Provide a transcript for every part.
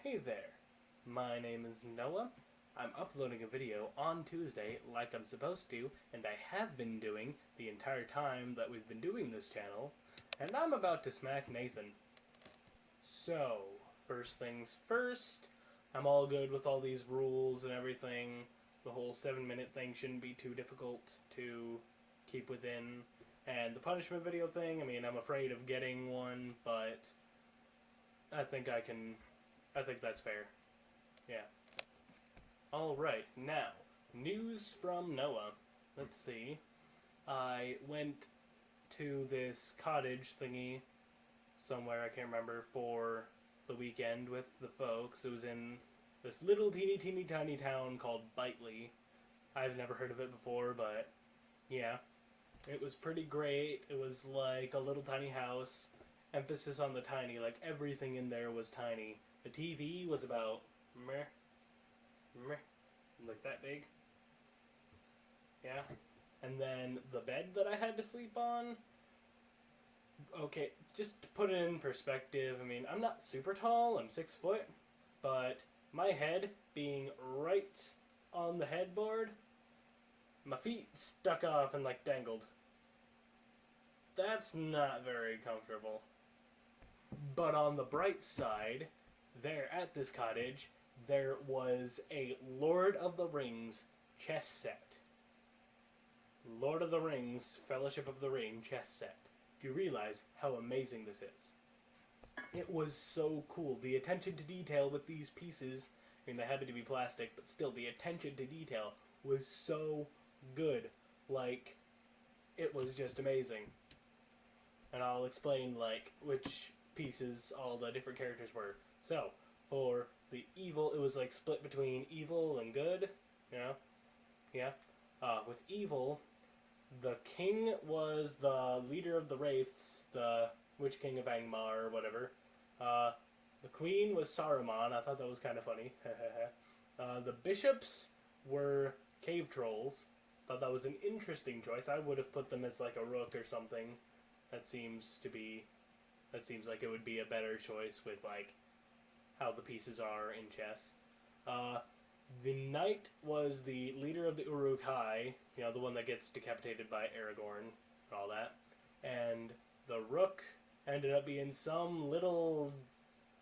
Hey there, my name is Noah. I'm uploading a video on Tuesday like I'm supposed to, and I have been doing the entire time that we've been doing this channel, and I'm about to smack Nathan. So, first things first, I'm all good with all these rules and everything. The whole 7-minute thing shouldn't be too difficult to keep within. And the punishment video thing, I mean, I'm afraid of getting one, but I think that's fair. Yeah. Alright, now, news from Noah. Let's see. I went to this cottage thingy somewhere, I can't remember, for the weekend with the folks. It was in this little teeny tiny town called Bitely. I've never heard of it before, but yeah. It was pretty great. It was like a little tiny house. Emphasis on the tiny, like everything in there was tiny. The TV was about like that big. Yeah. And then the bed that I had to sleep on, okay, just to put it in perspective, I mean, I'm not super tall, I'm 6 foot, but my head being right on the headboard, my feet stuck off and like dangled. That's not very comfortable. But on the bright side, there at this cottage, there was a Lord of the Rings chess set. Lord of the Rings, Fellowship of the Ring chess set. Do you realize how amazing this is? It was so cool. The attention to detail with these pieces, I mean, they happened to be plastic, but still, the attention to detail was so good. Like, it was just amazing. And I'll explain, like, which pieces all the different characters were. So, for the evil, it was, like, split between evil and good, you know? Yeah. With evil, the king was the leader of the wraiths, the Witch King of Angmar, or whatever. The queen was Saruman. I thought that was kind of funny. The bishops were cave trolls. Thought that was an interesting choice. I would have put them as like a rook or something. That seems like it would be a better choice with like how the pieces are in chess. The knight was the leader of the Uruk-hai, you know, the one that gets decapitated by Aragorn and all that. And the rook ended up being some little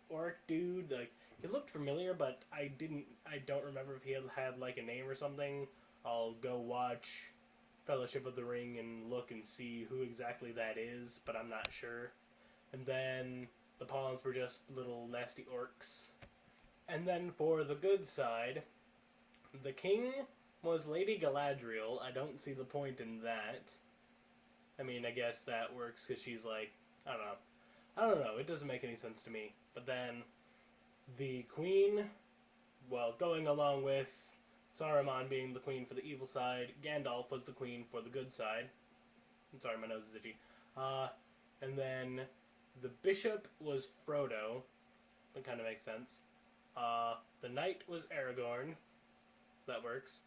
orc dude. Like, he looked familiar, but I don't remember if he had like a name or something. I'll go watch Fellowship of the Ring and look and see who exactly that is, but I'm not sure. And then the pawns were just little nasty orcs. And then for the good side, the king was Lady Galadriel. I don't see the point in that. I mean, I guess that works because she's like, I don't know. It doesn't make any sense to me. But then the queen, well, going along with Saruman being the queen for the evil side, Gandalf was the queen for the good side. I'm sorry, my nose is itchy. And then the bishop was Frodo. That kind of makes sense. The knight was Aragorn. That works.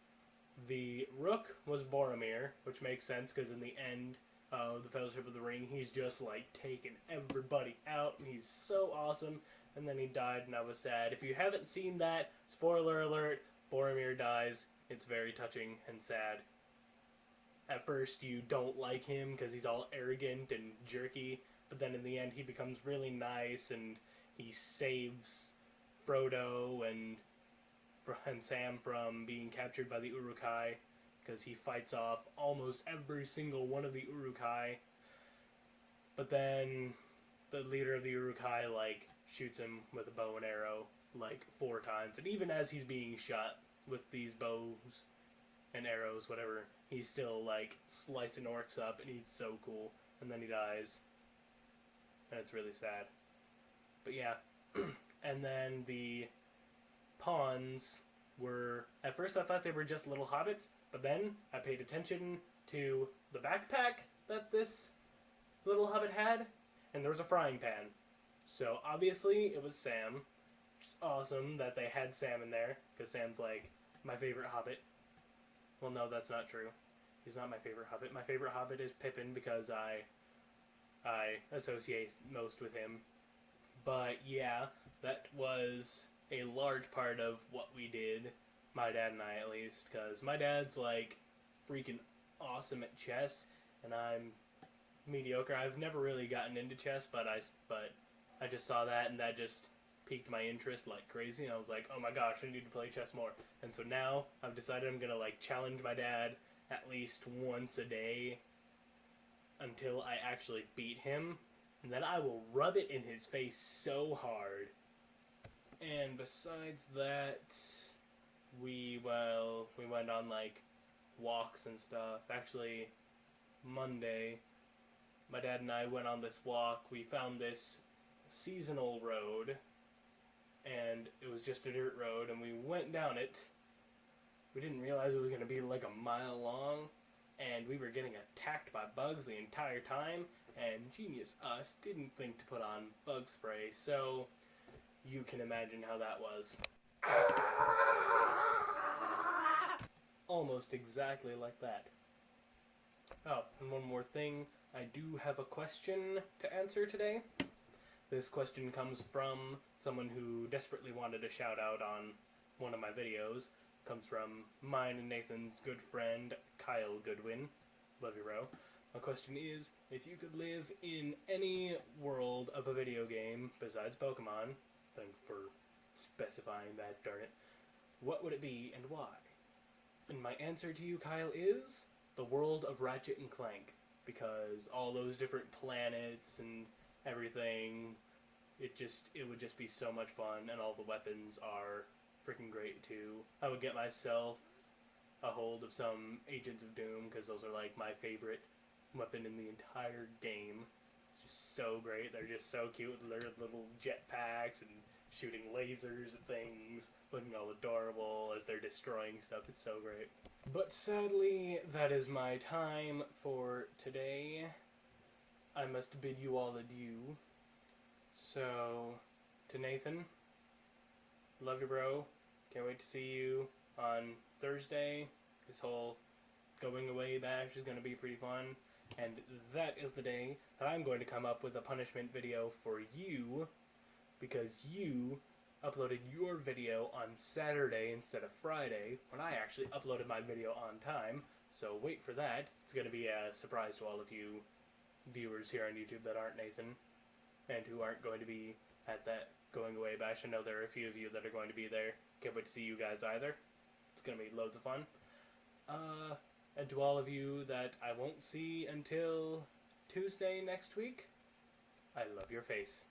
The rook was Boromir, which makes sense because in the end of the Fellowship of the Ring, he's just like taking everybody out, and he's so awesome. And then he died, and I was sad. If you haven't seen that, spoiler alert, Boromir dies. It's very touching and sad. At first, you don't like him because he's all arrogant and jerky, but then in the end, he becomes really nice, and he saves Frodo and Sam from being captured by the Uruk-hai, because he fights off almost every single one of the Uruk-hai. But then the leader of the Uruk-hai like shoots him with a bow and arrow like 4 times, and even as he's being shot with these bows and arrows, whatever, he's still like slicing orcs up, and he's so cool. And then he dies, and it's really sad. But yeah. And then the pawns were, at first I thought they were just little hobbits, but then I paid attention to the backpack that this little hobbit had, and there was a frying pan. So obviously it was Sam, which is awesome that they had Sam in there, because Sam's like my favorite hobbit. Well, no, that's not true. He's not my favorite hobbit. My favorite hobbit is Pippin, because I associate most with him. But yeah, that was a large part of what we did, my dad and I at least, because my dad's like freaking awesome at chess, and I'm mediocre. I've never really gotten into chess, but I just saw that, and that just piqued my interest like crazy, and I was like, oh my gosh, I need to play chess more. And so now I've decided I'm gonna like challenge my dad at least once a day until I actually beat him, and then I will rub it in his face so hard. And besides that, we went on like walks and stuff. Actually, Monday, my dad and I went on this walk. We found this seasonal road, and it was just a dirt road, and we went down it. We didn't realize it was going to be like a mile long, and we were getting attacked by bugs the entire time, and genius us didn't think to put on bug spray, so you can imagine how that was. Almost exactly like that. Oh, and one more thing, I do have a question to answer today. This question comes from someone who desperately wanted a shout out on one of my videos. Comes from mine and Nathan's good friend, Kyle Goodwin. Love you, bro. My question is, if you could live in any world of a video game besides Pokemon, thanks for specifying that, darn it, what would it be and why? And my answer to you, Kyle, is the world of Ratchet and Clank, because all those different planets and everything, it would just be so much fun, and all the weapons are freaking great too. I would get myself a hold of some Agents of Doom, because those are like my favorite weapon in the entire game. It's just so great. They're just so cute with their little jetpacks and shooting lasers at things, looking all adorable as they're destroying stuff. It's so great. But sadly, that is my time for today. I must bid you all adieu. So, to Nathan, love you, bro. Can't wait to see you on Thursday. This whole going away bash is going to be pretty fun. And that is the day that I'm going to come up with a punishment video for you, because you uploaded your video on Saturday instead of Friday, when I actually uploaded my video on time. So wait for that. It's going to be a surprise to all of you viewers here on YouTube that aren't Nathan, and who aren't going to be at that going away bash. I know there are a few of you that are going to be there. Can't wait to see you guys either. It's going to be loads of fun. And to all of you that I won't see until Tuesday next week, I love your face.